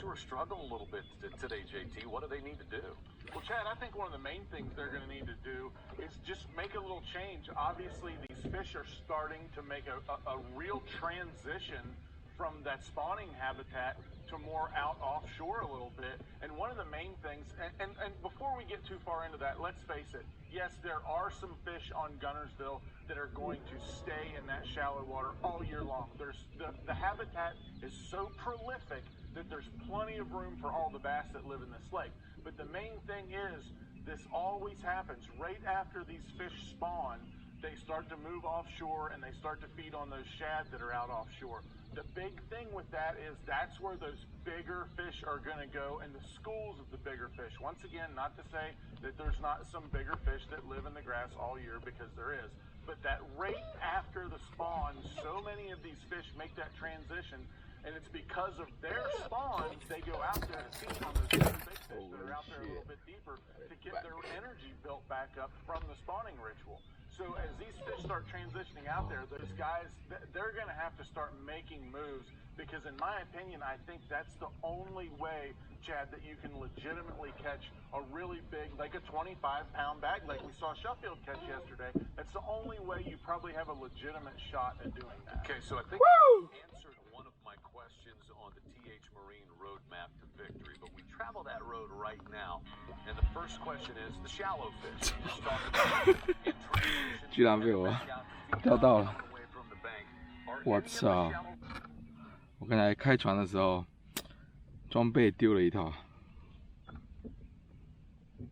Who are struggling a little bit today, JT? What do they need to do? Well, Chad, I think one of the main things they're going to need to do is just make a little change. Obviously, these fish are starting to make a real transition from that spawning habitat to more out offshore a little bit. And one of the main things, and before we get too far into that, let's face it, yes, there are some fish on Guntersville that are going to stay in that shallow water all year long. There's the habitat is so prolific that there's plenty of room for all the bass that live in this lake. But the main thing is, this always happens right after these fish spawn. They start to move offshore and they start to feed on those shad that are out offshore. The big thing with that is that's where those bigger fish are going to go, and the schools of the bigger fish. Once again, not to say that there's not some bigger fish that live in the grass all year, because there is. But that right after the spawn, so many of these fish make that transition, and it's because of their spawns they go out there to feed on those big fish that are out there a little bit deeper to get their energy built back up from the spawning ritual. So as these fish start transitioning out there, those guys, they're going to have to start making moves, because in my opinion, I think that's the only way, Chad, that you can legitimately catch a really big, like a 25-pound bag like we saw Sheffield catch yesterday. That's the only way you probably have a legitimate shot at doing that. Okay, so I think you answered one of my questions on the TH Marine roadmap to victory, but we travel that road right now. And the first question is the shallow fish. 居然被我钓到了！我操！我刚才开船的时候，装备丢了一套，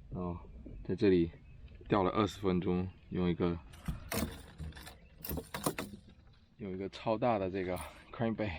然后在这里钓了20分钟，用一个超大的这个 crankbait。